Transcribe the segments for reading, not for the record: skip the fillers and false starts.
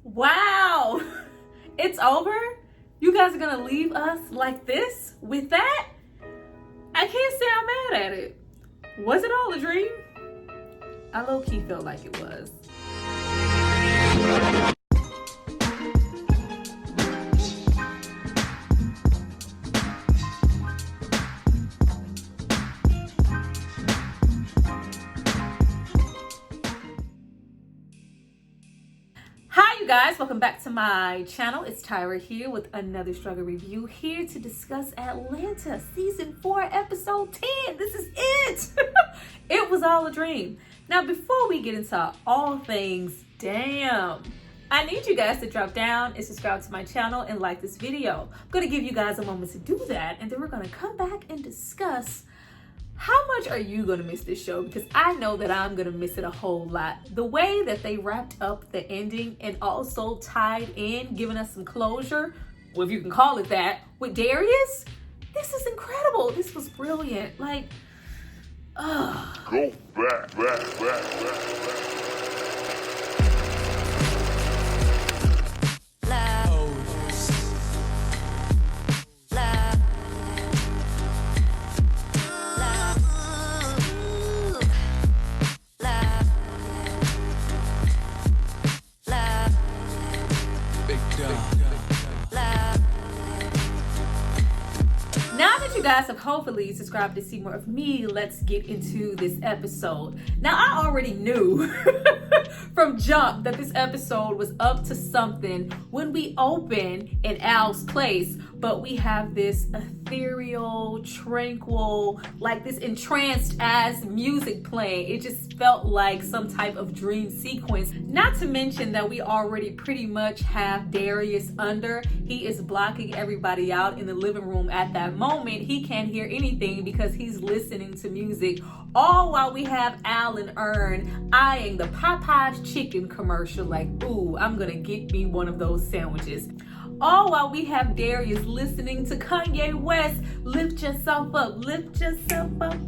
Wow, it's over? You guys are gonna leave us like this with that? I can't say I'm mad at it. Was it all a dream? I low-key felt like it was. Hi you guys, welcome back to my channel. It's Tyra here with another struggle review, here to discuss Atlanta season 4 episode 10. This is it. It was all a dream. Now before we get into all things damn, I need you guys to drop down and subscribe to my channel and like this video. I'm going to give you guys a moment to do that, and then we're going to come back and discuss how much are you going to miss this show, because I know that I'm going to miss it a whole lot. The way that they wrapped up the ending and also tied in, giving us some closure, well, if you can call it that, with Darius, this is incredible. This was brilliant. Like, Go back. Now that you guys have hopefully subscribed to see more of me, let's get into this episode. Now, I already knew from jump that this episode was up to something when we open in Al's place, but we have this ethereal, tranquil, like this entranced as music playing. It just felt like some type of dream sequence. Not to mention that we already pretty much have Darius under. He is blocking everybody out in the living room at that moment. He can't hear anything because he's listening to music, all while we have Al and Ern eyeing the Popeye's chicken commercial like, ooh, I'm gonna get me one of those sandwiches. All while we have Darius listening to Kanye West, lift yourself up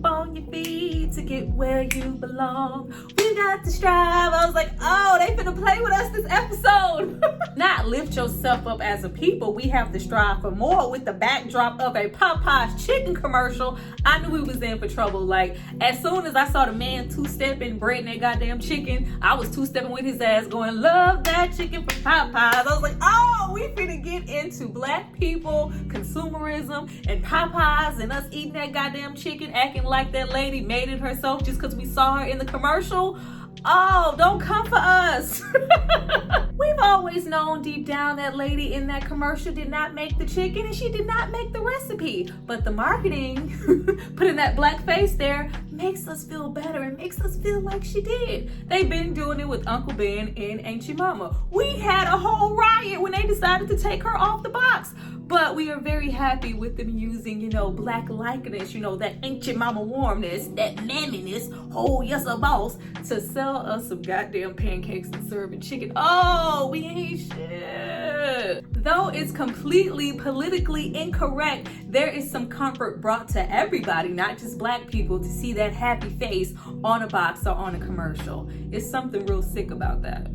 on your feet to get where you belong. We got to strive. I was like, oh, they finna play with us this episode. Not lift yourself up as a people. We have to strive for more with the backdrop of a Popeye's chicken commercial. I knew we was in for trouble. Like, as soon as I saw the man two-stepping, breading that goddamn chicken, I was two-stepping with his ass going, love that chicken from Popeyes. I was like, oh, we finna get into black people, consumerism, and Popeyes, and us eating that goddamn chicken, acting like that lady made it herself just because we saw her in the commercial. Oh, don't come for us. We've always known deep down that lady in that commercial did not make the chicken and she did not make the recipe. But the marketing, putting that black face there, makes us feel better and makes us feel like she did. They've been doing it with Uncle Ben and Ain't Your Mama. We had a whole riot when they decided to take her off the box. But we are very happy with them using, black likeness, that Ain't Your Mama warmness, that mamminess, oh yes a boss, to sell us some goddamn pancakes and serving chicken. Oh, we ain't shit. Though it's completely politically incorrect, there is some comfort brought to everybody, not just black people, to see that happy face on a box or on a commercial. It's something real sick about that.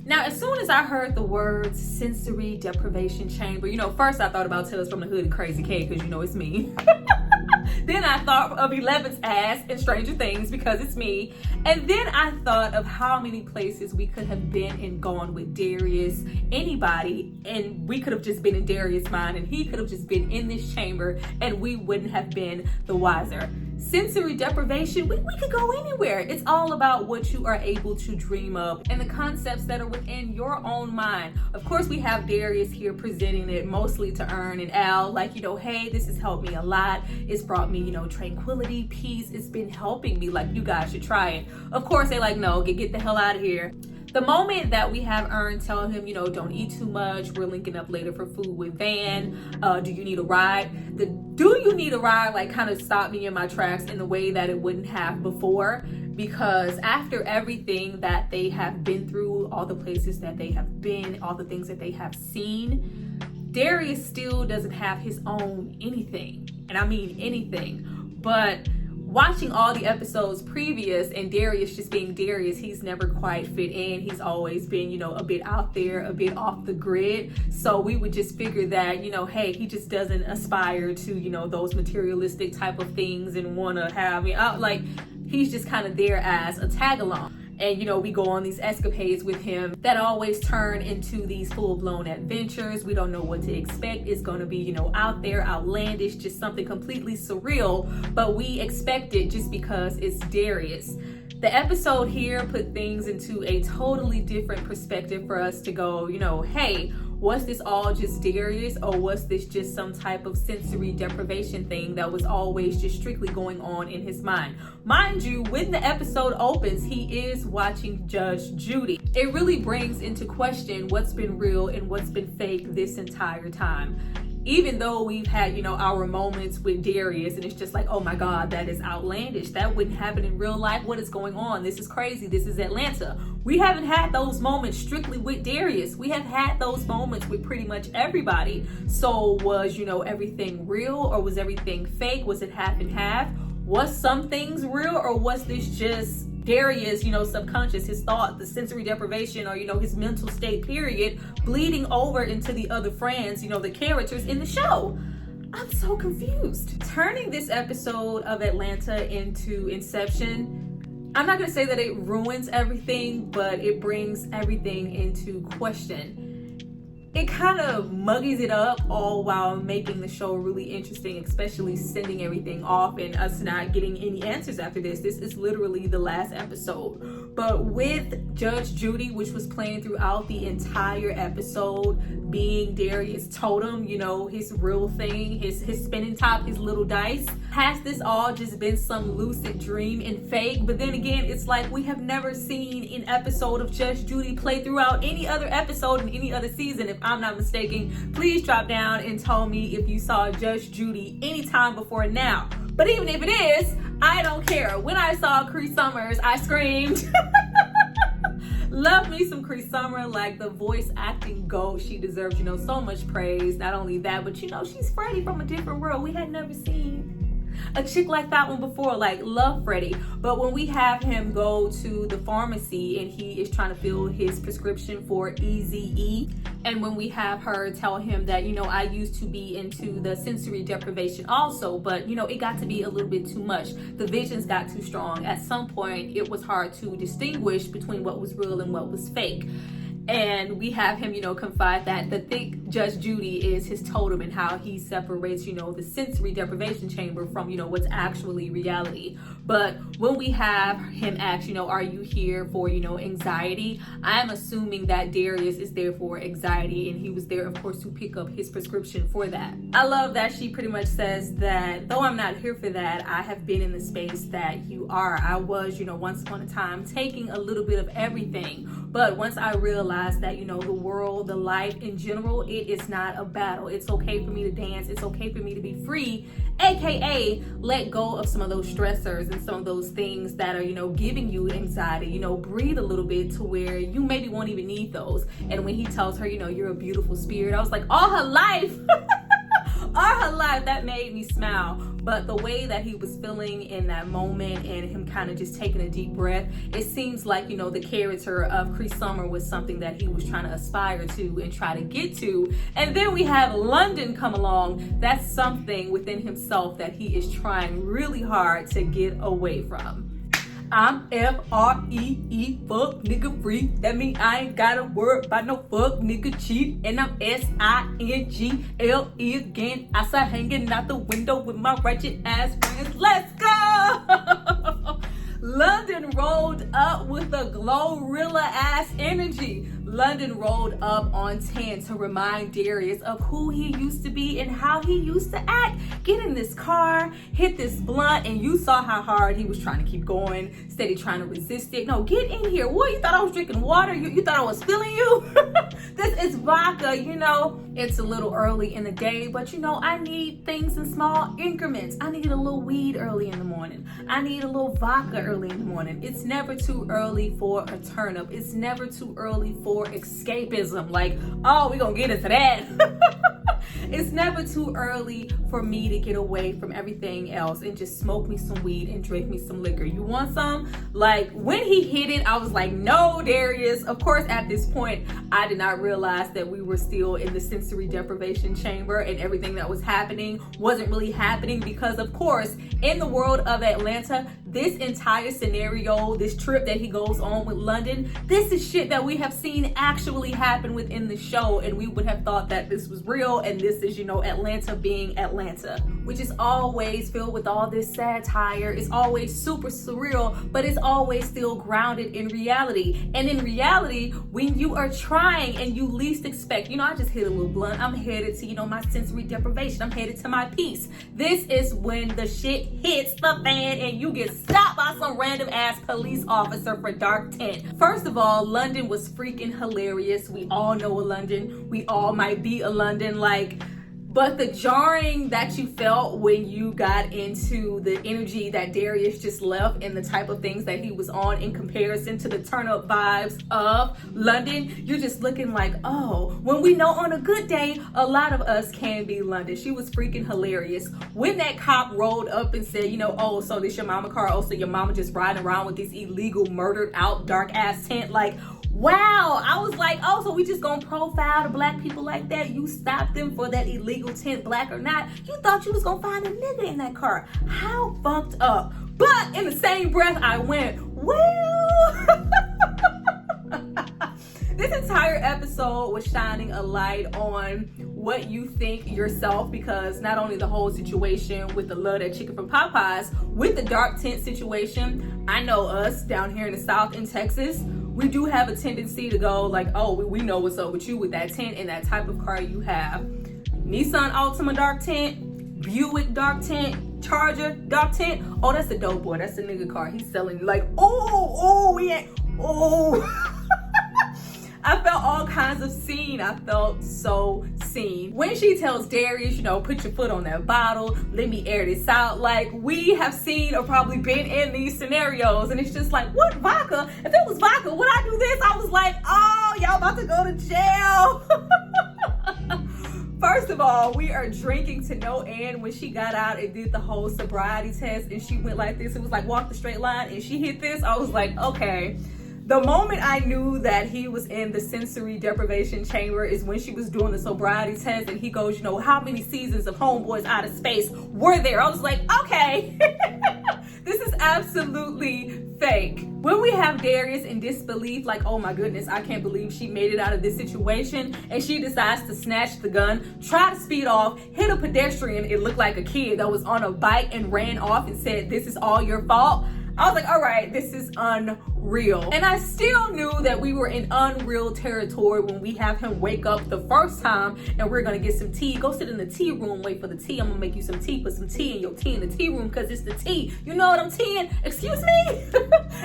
Now, as soon as I heard the words sensory deprivation chamber, first I thought about Tales from the Hood and Crazy K, because it's me. Then I thought of 11's ass and Stranger Things, because it's me. And then I thought of how many places we could have been and gone with Darius, anybody, and we could have just been in Darius' mind, and he could have just been in this chamber, and we wouldn't have been the wiser. Sensory deprivation, we could go anywhere. It's all about what you are able to dream of and the concepts that are within your own mind. Of course, we have Darius here presenting it mostly to Ern and Al, like, hey, this has helped me a lot. It's brought me, tranquility, peace. It's been helping me. Like, you guys should try it. Of course, they like, no, get the hell out of here. The moment that we have Ern tell him, don't eat too much, we're linking up later for food with Van, do you need a ride? The do you need a ride like kind of stopped me in my tracks in the way that it wouldn't have before, because after everything that they have been through, all the places that they have been, all the things that they have seen, Darius still doesn't have his own anything, and I mean anything. But watching all the episodes previous and Darius just being Darius, he's never quite fit in. He's always been, a bit out there, a bit off the grid. So we would just figure that, hey, he just doesn't aspire to, those materialistic type of things and want to have, he's just kind of there as a tag along. And, we go on these escapades with him that always turn into these full-blown adventures. We don't know what to expect. It's going to be, out there, outlandish, just something completely surreal. But we expect it just because it's Darius. The episode here put things into a totally different perspective for us to go, hey, was this all just Darius, or was this just some type of sensory deprivation thing that was always just strictly going on in his mind? Mind you, when the episode opens, he is watching Judge Judy. It really brings into question what's been real and what's been fake this entire time. Even though we've had, our moments with Darius and it's just like, oh my God, that is outlandish. That wouldn't happen in real life. What is going on? This is crazy. This is Atlanta. We haven't had those moments strictly with Darius. We have had those moments with pretty much everybody. So was, everything real or was everything fake? Was it half and half? Was some things real or was this just Darius, subconscious, his thought, the sensory deprivation, or, his mental state, period, bleeding over into the other friends, the characters in the show? I'm so confused. Turning this episode of Atlanta into Inception, I'm not going to say that it ruins everything, but it brings everything into question. It kind of muggies it up all while making the show really interesting, especially sending everything off and us not getting any answers after this. This is literally the last episode. But with Judge Judy, which was playing throughout the entire episode, being Darius' totem, his real thing, his spinning top, his little dice, has this all just been some lucid dream and fake? But then again, it's like we have never seen an episode of Judge Judy play throughout any other episode in any other season. If I'm not mistaken, please drop down and tell me if you saw Judge Judy anytime before now. But even if it is, I don't care. When I saw Cree Summers, I screamed. Love me some Cree Summer, like the voice acting goat. She deserves, so much praise. Not only that, but she's Freddie from a different world. We had never seen a chick like that one before. Like, love Freddie. But when we have him go to the pharmacy and he is trying to fill his prescription for Eazy-E, and when we have her tell him that, I used to be into the sensory deprivation also, but, it got to be a little bit too much. The visions got too strong. At some point, it was hard to distinguish between what was real and what was fake. And we have him, confide that the thick Judge Judy is his totem and how he separates, the sensory deprivation chamber from, what's actually reality. But when we have him ask, are you here for, anxiety? I'm assuming that Darius is there for anxiety and he was there, of course, to pick up his prescription for that. I love that she pretty much says that though I'm not here for that, I have been in the space that you are. I was, once upon a time taking a little bit of everything. But once I realized that, the world, the life in general, it is not a battle. It's okay for me to dance. It's okay for me to be free, aka let go of some of those stressors and some of those things that are, giving you anxiety. Breathe a little bit to where you maybe won't even need those. And when he tells her, you're a beautiful spirit, I was like, all her life. All her life, that made me smile. But the way that he was feeling in that moment and him kind of just taking a deep breath, it seems like, the character of Cree Summer was something that he was trying to aspire to and try to get to. And then we have London come along. That's something within himself that he is trying really hard to get away from. I'm F-R-E-E, fuck nigga free. That mean I ain't gotta worry about no fuck nigga cheat. And I'm S-I-N-G-L-E again. Outside hanging out the window with my wretched ass friends. Let's go! London rolled up with a Glorilla ass energy. London rolled up on 10 to remind Darius of who he used to be and how he used to act. Get in this car, hit this blunt, and you saw how hard he was trying to keep going, steady trying to resist it. No, get in here. What, you thought I was drinking water? You thought I was feeling you? This is vodka, It's a little early in the day, but I need things in small increments. I need a little weed early in the morning. I need a little vodka early in the morning. It's never too early for a turn up. It's never too early for escapism. Like, oh, we're gonna get into that. It's never too early for me to get away from everything else and just smoke me some weed and drink me some liquor. You want some? Like, when he hit it, I was like, no, Darius. Of course, at this point, I did not realize that we were still in the sensory deprivation chamber and everything that was happening wasn't really happening because, of course, in the world of Atlanta, this entire scenario, this trip that he goes on with London, this is shit that we have seen actually happen within the show, and we would have thought that this was real, and this is, Atlanta being Atlanta, which is always filled with all this satire. It's always super surreal, but it's always still grounded in reality. And in reality, when you are trying and you least expect, I just hit a little blunt, I'm headed to, my sensory deprivation, I'm headed to my peace. This is when the shit hits the fan and you get stopped by some random ass police officer for dark tint. First of all, London was freaking hilarious. We all know a London. We all might be a London. But the jarring that you felt when you got into the energy that Darius just left and the type of things that he was on in comparison to the turn up vibes of London, you're just looking like, oh, when we know on a good day, a lot of us can be London. She was freaking hilarious. When that cop rolled up and said, oh, so this your mama car? Oh, so your mama just riding around with this illegal murdered out dark ass tent? Wow, I was like, oh, so we just gonna profile the black people like that? You stopped them for that illegal tent, black or not. You thought you was gonna find a nigga in that car. How fucked up. But in the same breath, I went, well. This entire episode was shining a light on what you think yourself, because not only the whole situation with the love that chicken from Popeyes, with the dark tent situation, I know us down here in the South in Texas, we do have a tendency to go like, oh, we know what's up with you with that tent and that type of car you have. Nissan Altima dark tent, Buick dark tent, Charger dark tent. Oh, that's a dope boy. That's a nigga car. He's selling I felt all kinds of seen. I felt so seen. When she tells Darius, put your foot on that bottle, let me air this out. We have seen or probably been in these scenarios, and it's just like, what vodka? If it was vodka, would I do this? I was like, oh, y'all about to go to jail. First of all, we are drinking to no end. When she got out and did the whole sobriety test and she went like this, it was like walk the straight line, and she hit this, I was like, okay. The moment I knew that he was in the sensory deprivation chamber is when she was doing the sobriety test and he goes, how many seasons of Homeboys Out of Space were there? I was like, okay, this is absolutely fake. When we have Darius in disbelief, like, oh my goodness, I can't believe she made it out of this situation, and she decides to snatch the gun, try to speed off, hit a pedestrian, it looked like a kid that was on a bike and ran off and said, this is all your fault. I was like, all right, this is unreal. And I still knew that we were in unreal territory when we have him wake up the first time and we're gonna get some tea. Go sit in the tea room, wait for the tea. I'm gonna make you some tea, put some tea in your tea in the tea room because it's the tea. You know what I'm teeing? Excuse me?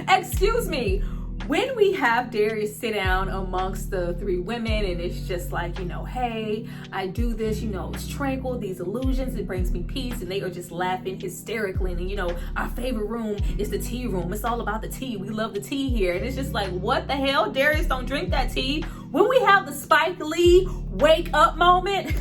Excuse me. When we have Darius sit down amongst the three women and it's just like, hey, I do this, it's tranquil, these illusions, it brings me peace, and they are just laughing hysterically. And our favorite room is the tea room. It's all about the tea. We love the tea here. And it's just like, what the hell? Darius don't drink that tea. When we have the Spike Lee wake up moment,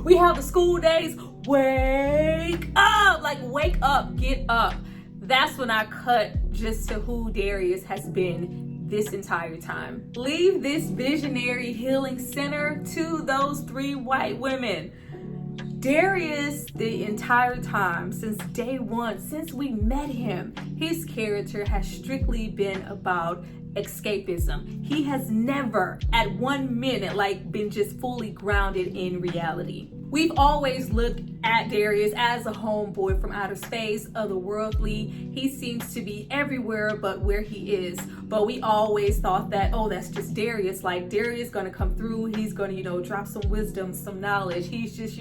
we have the School Days wake up, wake up, get up. That's when I cut just to who Darius has been this entire time. Leave this visionary healing center to those three white women. Darius, the entire time, since day one, since we met him, his character has strictly been about escapism. He has never at 1 minute been just fully grounded in reality. We've always looked at Darius as a homeboy from outer space, otherworldly. He seems to be everywhere but where he is. But we always thought that, oh, that's just Darius. Darius gonna come through. He's gonna, drop some wisdom, some knowledge. He's just,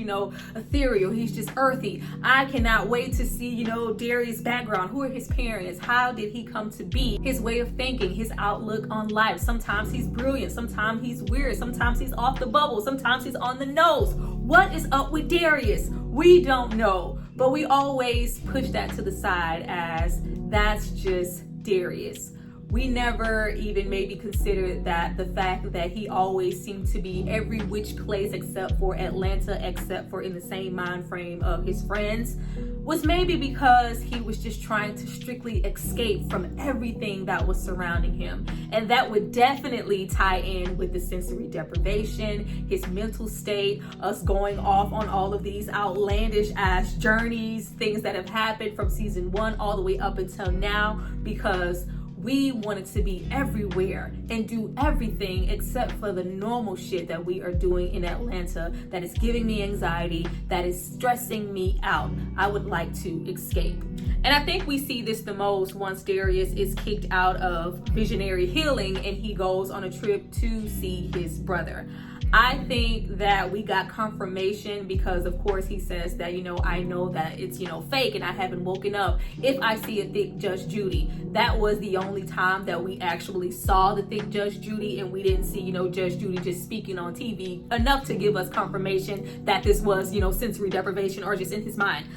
ethereal. He's just earthy. I cannot wait to see, Darius' background. Who are his parents? How did he come to be? His way of thinking, his outlook on life. Sometimes he's brilliant. Sometimes he's weird. Sometimes he's off the bubble. Sometimes he's on the nose. What is up with Darius? We don't know, but we always push that to the side as that's just Darius. we never even maybe considered that the fact that he always seemed to be every which place except for Atlanta, except for in the same mind frame of his friends, was maybe because he was just trying to strictly escape from everything that was surrounding him. And that would definitely tie in with the sensory deprivation, his mental state, us going off on all of these outlandish ass journeys, things that have happened from season 1 all the way up until now, because we wanted to be everywhere and do everything except for the normal shit that we are doing in Atlanta that is giving me anxiety, that is stressing me out. I would like to escape. And I think we see this the most once Darius is kicked out of Visionary Healing and he goes on a trip to see his brother. I think that we got confirmation because, of course, he says that, I know that it's, fake and I haven't woken up if I see a thick Judge Judy. That was the only time that we actually saw the thick Judge Judy, and we didn't see, Judge Judy just speaking on TV enough to give us confirmation that this was, sensory deprivation or just in his mind.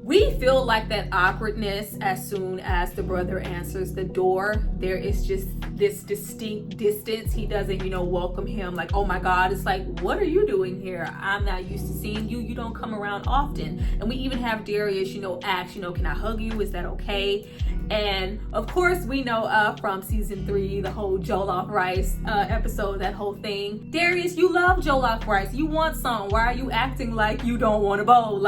We feel like that awkwardness as soon as the brother answers the door. There is just this distinct distance. He doesn't, welcome him like, oh my God. It's like, what are you doing here? I'm not used to seeing you. You don't come around often. And we even have Darius, ask, can I hug you? Is that okay? And of course, we know from season 3, the whole jollof rice episode, that whole thing. Darius, you love jollof rice. You want some. Why are you acting like you don't want a bowl?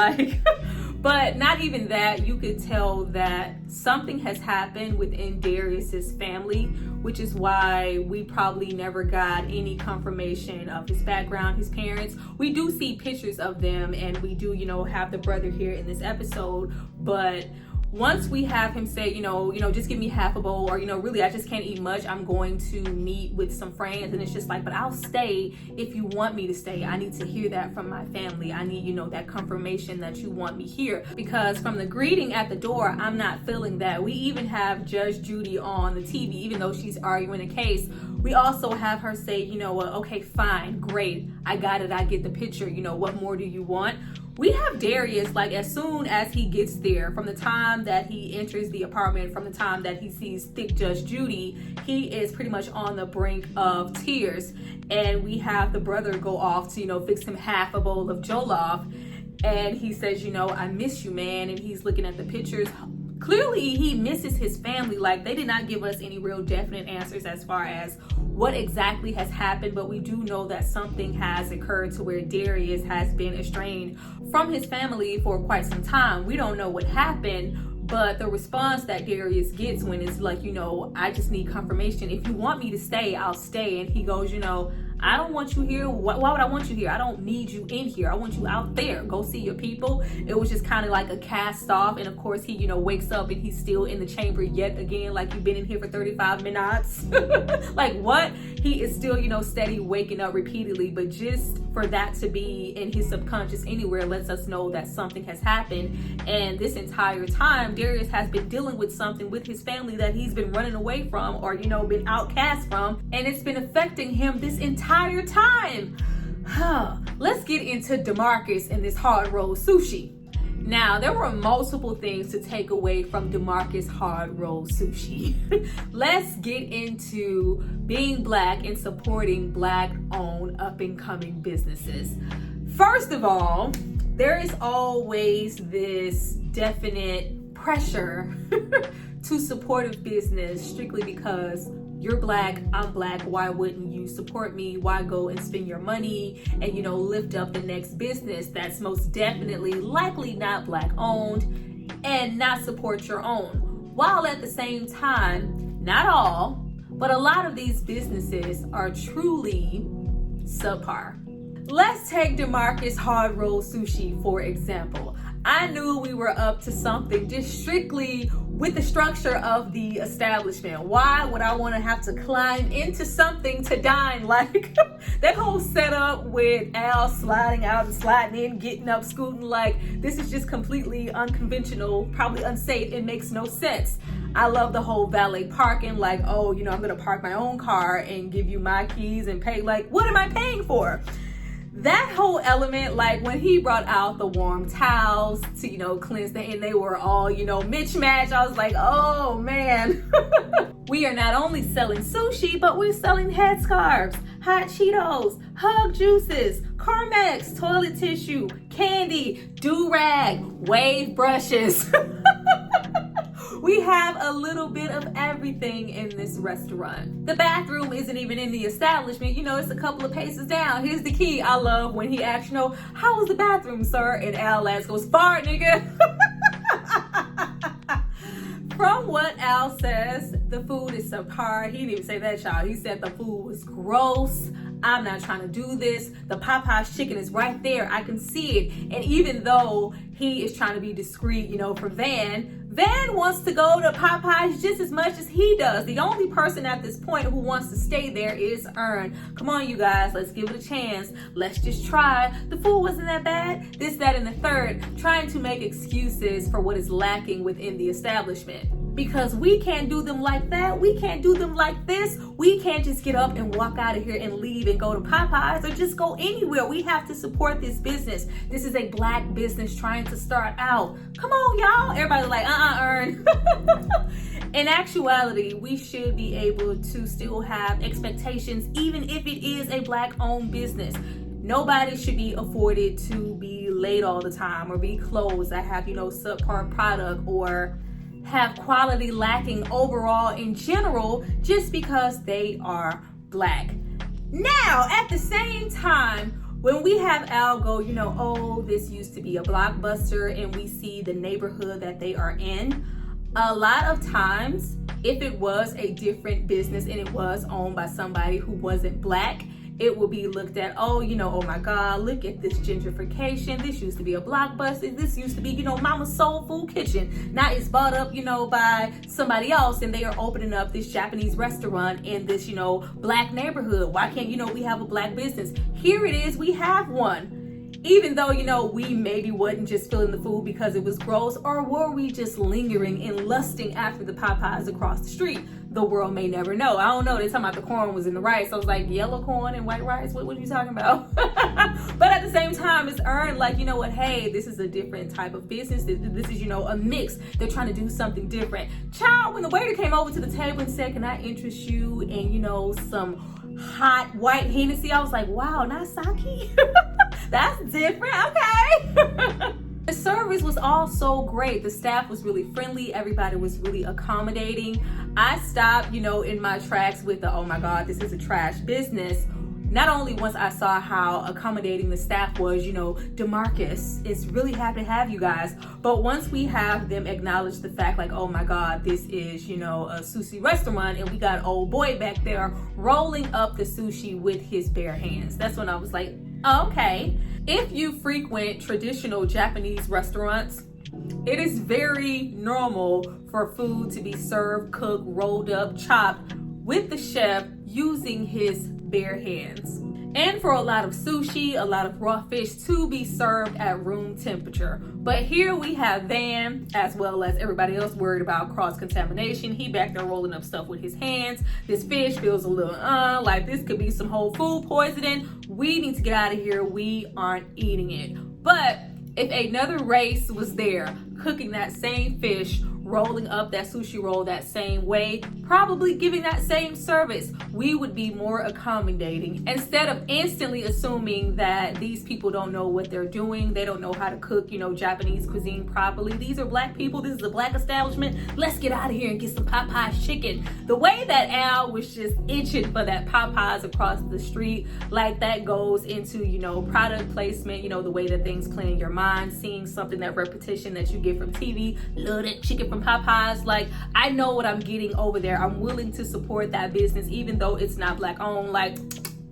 But not even that, you could tell that something has happened within Darius's family, which is why we probably never got any confirmation of his background, his parents. We do see pictures of them, and we do, have the brother here in this episode, but once we have him say, just give me half a bowl, or, really, I just can't eat much. I'm going to meet with some friends. And it's just like, but I'll stay if you want me to stay. I need to hear that from my family. I need, that confirmation that you want me here. Because from the greeting at the door, I'm not feeling that. We even have Judge Judy on the TV, even though she's arguing a case. We also have her say, okay, fine, great. I got it. I get the picture. What more do you want? We have Darius, as soon as he gets there, from the time that he enters the apartment, from the time that he sees thick Judge Judy, he is pretty much on the brink of tears. And we have the brother go off to, fix him half a bowl of jollof. And he says, I miss you, man. And he's looking at the pictures. Clearly, he misses his family. They did not give us any real definite answers as far as what exactly has happened, but we do know that something has occurred to where Darius has been estranged from his family for quite some time. We don't know what happened, but the response that Darius gets when it's like, I just need confirmation. If you want me to stay, I'll stay. And he goes, I don't want you here. Why would I want you here? I don't need you in here. I want you out there. Go see your people. It was just kind of like a cast off. And of course, he, wakes up and he's still in the chamber yet again, like you've been in here for 35 minutes. What? He is still, steady waking up repeatedly. But just for that to be in his subconscious anywhere lets us know that something has happened. And this entire time, Darius has been dealing with something with his family that he's been running away from or, been outcast from. And it's been affecting him this entire time. Let's get into DeMarcus and this hard roll sushi. Now, there were multiple things to take away from DeMarcus hard roll sushi. Let's get into being Black and supporting Black-owned up-and-coming businesses. First of all, there is always this definite pressure to support a business strictly because you're Black, I'm Black, why wouldn't you support me? Why go and spend your money and, lift up the next business that's most definitely likely not Black owned and not support your own? While at the same time, not all, but a lot of these businesses are truly subpar. Let's take DeMarcus Hard Roll Sushi, for example. I knew we were up to something just strictly with the structure of the establishment. Why would I want to have to climb into something to dine? That whole setup with Al sliding out and sliding in, getting up, scooting, this is just completely unconventional, probably unsafe. It makes no sense. I love the whole valet parking, I'm going to park my own car and give you my keys and pay. What am I paying for? that whole element, like when he brought out the warm towels to, cleanse them, and they were all, mismatched, I was like, oh man. We are not only selling sushi, but we're selling headscarves, hot Cheetos, hug juices, Carmex, toilet tissue, candy, do-rag, wave brushes. We have a little bit of everything in this restaurant. The bathroom isn't even in the establishment. It's a couple of paces down. Here's the key. I love when he asks, how was the bathroom, sir? And Al goes, fart, nigga. From what Al says, the food is subpar. He didn't even say that, y'all. He said the food was gross. I'm not trying to do this. The Popeye's chicken is right there. I can see it. And even though he is trying to be discreet, for Van wants to go to Popeye's just as much as he does. The only person at this point who wants to stay there is Ern. Come on, you guys. Let's give it a chance. Let's just try. The food wasn't that bad. This, that, and the third. Trying to make excuses for what is lacking within the establishment. Because we can't do them like that. We can't do them like this. We can't just get up and walk out of here and leave and go to Popeyes or just go anywhere. We have to support this business. This is a Black business trying to start out. Come on, y'all. Everybody's like, Ern. In actuality, we should be able to still have expectations, even if it is a Black-owned business. Nobody should be afforded to be late all the time or be closed that have, subpar product or have quality lacking overall in general just because they are Black. Now, at the same time, when we have Al go, oh, this used to be a Blockbuster, and we see the neighborhood that they are in, a lot of times, if it was a different business and it was owned by somebody who wasn't Black, it will be looked at, oh my God, look at this gentrification. This used to be a Blockbuster. This used to be, Mama's Soul Food Kitchen. Now it's bought up, by somebody else, and they are opening up this Japanese restaurant in this, Black neighborhood. Why can't, we have a Black business? Here it is, we have one. Even though, we maybe wasn't just feeling the food because it was gross, or were we just lingering and lusting after the Popeyes across the street? The world may never know. I don't know. They're talking about the corn was in the rice. I was like, yellow corn and white rice? What are you talking about? But at the same time, it's earned like, what? Hey, this is a different type of business. This is, a mix. They're trying to do something different. Child, when the waiter came over to the table and said, can I interest you in, some hot white Hennessy? I was like, wow, not sake? That's different. Okay. The service was all so great. The staff was really friendly. Everybody was really accommodating. I stopped, in my tracks with the, oh my God, this is a trash business. Not only once I saw how accommodating the staff was, DeMarcus is really happy to have you guys. But once we have them acknowledge the fact like, oh my God, this is, a sushi restaurant, and we got old boy back there rolling up the sushi with his bare hands. That's when I was like, okay. If you frequent traditional Japanese restaurants, it is very normal for food to be served, cooked, rolled up, chopped with the chef using his bare hands. And for a lot of sushi, a lot of raw fish to be served at room temperature. But here we have Van, as well as everybody else, worried about cross-contamination. He back there rolling up stuff with his hands. This fish feels a little, like this could be some whole food poisoning. We need to get out of here. We aren't eating it. But if another race was there cooking that same fish, rolling up that sushi roll that same way, probably giving that same service, we would be more accommodating instead of instantly assuming that these people don't know what they're doing. They don't know how to cook, Japanese cuisine properly. These are Black people. This is a Black establishment. Let's get out of here and get some Popeye's chicken. The way that Al was just itching for that Popeye's across the street, like that goes into, product placement, the way that things play in your mind, seeing something, that repetition that you get from TV, love that chicken from Popeyes. Like, I know what I'm getting over there. I'm willing to support that business even though it's not Black owned. Like,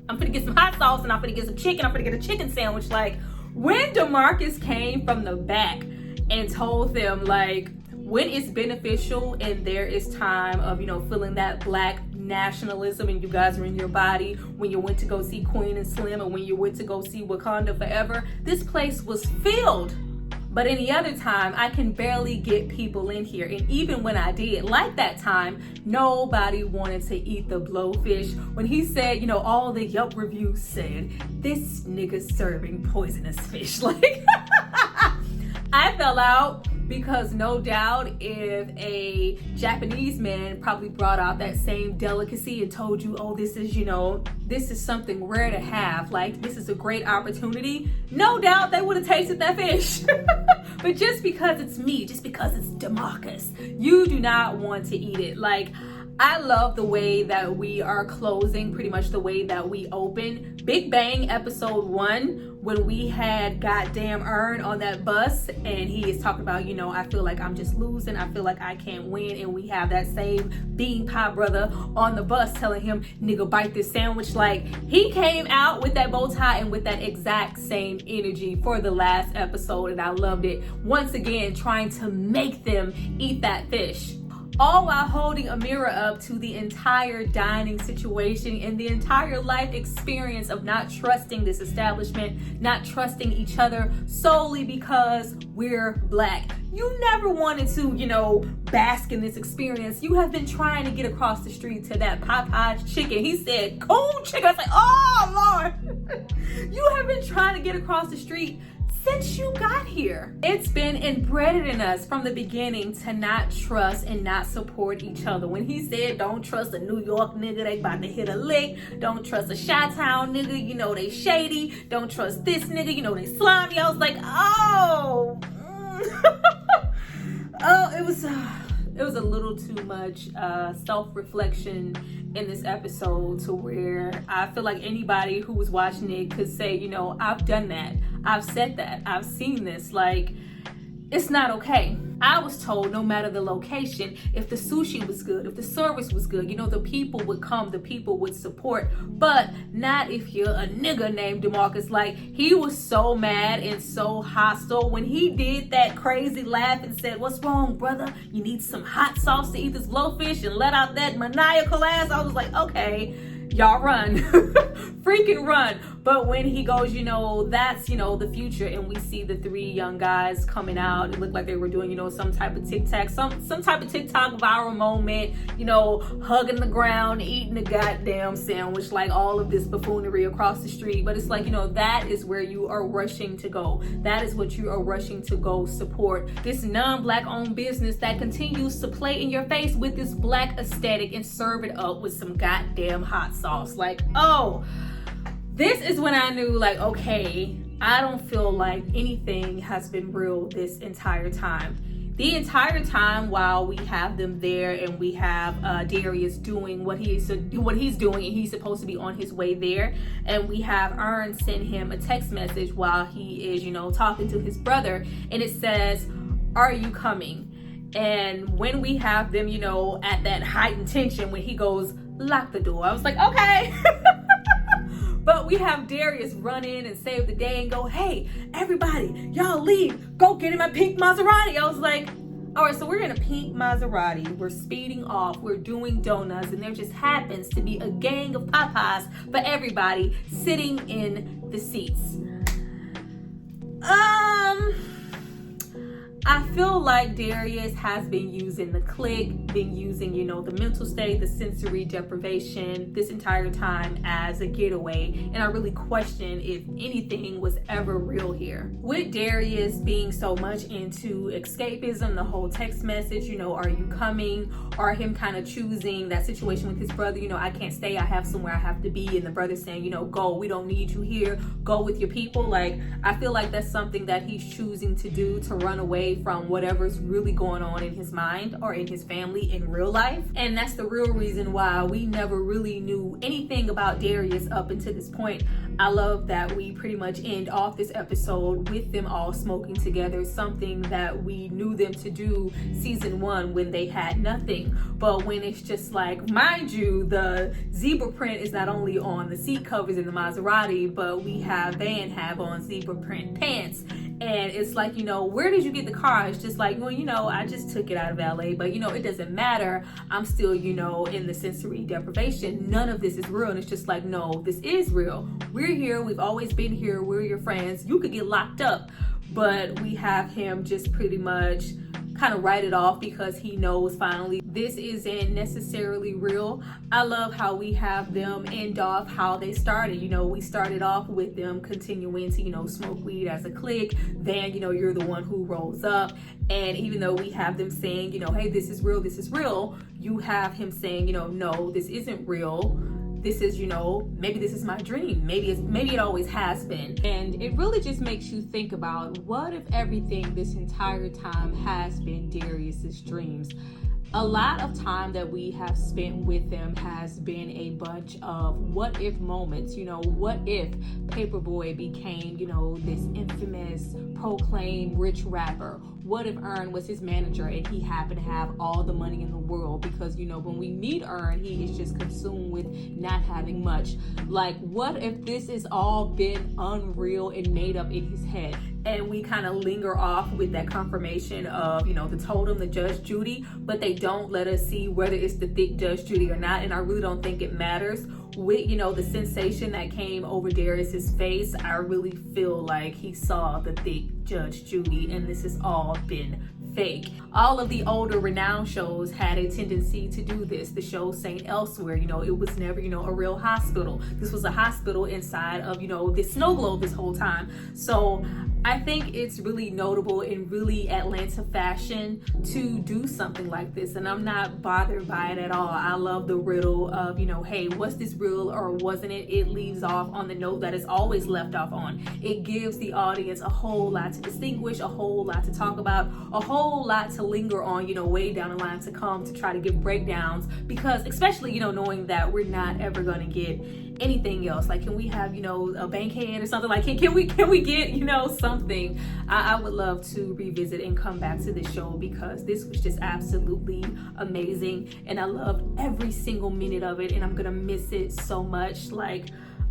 I'm gonna get some hot sauce and I'm gonna get some chicken. I'm gonna get a chicken sandwich. Like, when DeMarcus came from the back and told them, like, when it's beneficial and there is time of, feeling that Black nationalism and you guys are in your body, when you went to go see Queen and Slim and when you went to go see Wakanda Forever, this place was filled But any other time, I can barely get people in here. And even when I did, like that time, nobody wanted to eat the blowfish. When he said, you know, all the Yelp reviews said, this nigga's serving poisonous fish. Like, I fell out because no doubt if a Japanese man probably brought out that same delicacy and told you, oh, this is, you know, this is something rare to have, like this is a great opportunity, no doubt they would have tasted that fish. But just because it's me, just because it's DeMarcus, you do not want to eat it. Like, I love the way that we are closing, pretty much the way that we open. Big Bang episode 1, when we had goddamn Ern on that bus and he is talking about, you know, I feel like I'm just losing, I feel like I can't win, and we have that same bean pie brother on the bus telling him, nigga, bite this sandwich. Like, he came out with that bow tie and with that exact same energy for the last episode, and I loved it. Once again, trying to make them eat that fish, all while holding a mirror up to the entire dining situation and the entire life experience of not trusting this establishment, not trusting each other solely because we're Black. You never wanted to, you know, bask in this experience. You have been trying to get across the street to that Popeye's chicken. He said, cold chicken. I was like, oh, Lord. You have been trying to get across the street since you got here. It's been embedded in us from the beginning to not trust and not support each other. When he said, don't trust a New York nigga, they about to hit a lick. Don't trust a Chi-Town nigga, you know they shady. Don't trust this nigga, you know they slimy. I was like, oh. Oh, it was a little too much self-reflection in this episode to where I feel like anybody who was watching it could say, you know, I've done that. I've said that. I've seen this. Like, it's not okay. I was told no matter the location, if the sushi was good, if the service was good, you know, the people would come, the people would support, but not if you're a nigga named DeMarcus. Like, he was so mad and so hostile when he did that crazy laugh and said, what's wrong, brother? You need some hot sauce to eat this blowfish, and let out that maniacal ass. I was like, okay, y'all run. Freaking run. But when he goes, you know, that's, you know, the future, and we see the 3 young guys coming out, it looked like they were doing, you know, some type of TikTok, some type of TikTok viral moment, you know, hugging the ground, eating a goddamn sandwich, like all of this buffoonery across the street. But it's like, you know, that is where you are rushing to go. That is what you are rushing to go support. This non-Black owned business that continues to play in your face with this Black aesthetic and serve it up with some goddamn hot sauce. Like, oh, this is when I knew, like, okay, I don't feel like anything has been real this entire time. The entire time while we have them there and we have Darius doing what he's doing, and he's supposed to be on his way there, and we have Ern send him a text message while he is, you know, talking to his brother, and it says, are you coming? And when we have them, you know, at that heightened tension, when he goes, lock the door, I was like, okay. But we have Darius run in and save the day and go, hey, everybody, y'all leave. Go get in my pink Maserati. I was like, all right, so we're in a pink Maserati. We're speeding off. We're doing donuts. And there just happens to be a gang of Popeyes for everybody sitting in the seats. I feel like Darius has been using the click, been using, you know, the mental state, the sensory deprivation this entire time as a getaway. And I really question if anything was ever real here. With Darius being so much into escapism, the whole text message, you know, are you coming? Or him kind of choosing that situation with his brother, you know, I can't stay, I have somewhere I have to be. And the brother saying, you know, go, we don't need you here. Go with your people. Like, I feel like that's something that he's choosing to do, to run away from whatever's really going on in his mind or in his family in real life. And that's the real reason why we never really knew anything about Darius up until this point. I love that we pretty much end off this episode with them all smoking together, something that we knew them to do season 1 when they had nothing. But when it's just like, mind you, the zebra print is not only on the seat covers in the Maserati, but we have on zebra print pants. And it's like, you know, where did you get the car? It's just like, well, you know, I just took it out of LA, but you know, it doesn't matter. I'm still, you know, in the sensory deprivation. None of this is real. And it's just like, no, this is real. We're here. We've always been here. We're your friends. You could get locked up, but we have him just pretty much kind of write it off because he knows finally this isn't necessarily real. I love how we have them end off how they started. We started off with them continuing to, smoke weed as a clique. Then, you're the one who rolls up. And even though we have them saying, hey, this is real, you have him saying, no, this isn't real. This is, maybe this is my dream. Maybe it always has been. And it really just makes you think about, what if everything this entire time has been Darius's dreams? A lot of time that we have spent with them has been a bunch of what if moments. What if Paperboy became, this infamous, proclaimed rich rapper? What if Earn was his manager and he happened to have all the money in the world? Because, when we meet Earn, he is just consumed with not having much. Like, what if this has all been unreal and made up in his head? And we kind of linger off with that confirmation of, the totem, the Judge Judy, but they don't let us see whether it's the thick Judge Judy or not. And I really don't think it matters. With, the sensation that came over Darius's face, I really feel like he saw the thick Judge Judy, and this has all been fake. All of the older renowned shows had a tendency to do this. The show St. Elsewhere, it was never, a real hospital. This was a hospital inside of, this snow globe this whole time. So I think it's really notable in really Atlanta fashion to do something like this, and I'm not bothered by it at all. I love the riddle of, hey, was this real or wasn't it? It leaves off on the note that it's always left off on. It gives the audience a whole lot to distinguish, a whole lot to talk about, a whole lot to linger on, way down the line to come, to try to give breakdowns, because especially, knowing that we're not ever going to get anything else. Like, can we have, a Bankhead or something? Like, can we get, something? I would love to revisit and come back to this show because this was just absolutely amazing, and I loved every single minute of it, and I'm gonna miss it so much. Like,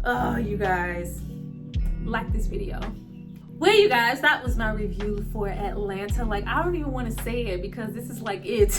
oh, you guys, like this video. Well, you guys, that was my review for Atlanta. Like, I don't even want to say it because this is like it.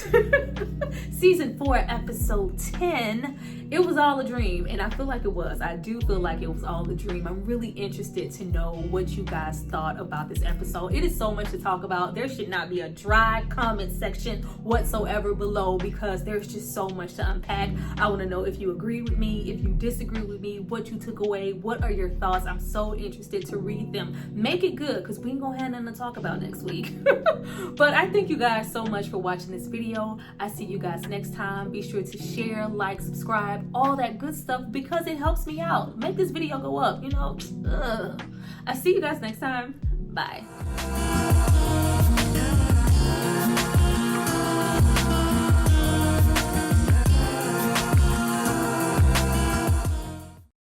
Season 4, episode 10. It was all a dream, and I feel like it was. I do feel like it was all a dream. I'm really interested to know what you guys thought about this episode. It is so much to talk about. There should not be a dry comment section whatsoever below because there's just so much to unpack. I want to know if you agree with me, if you disagree with me, what you took away, what are your thoughts. I'm so interested to read them. Make it good because we ain't gonna have nothing to talk about next week. But I thank you guys so much for watching this video. I see you guys next time. Be sure to share, like, subscribe, all that good stuff because it helps me out. Make this video go up, I see you guys next time. Bye.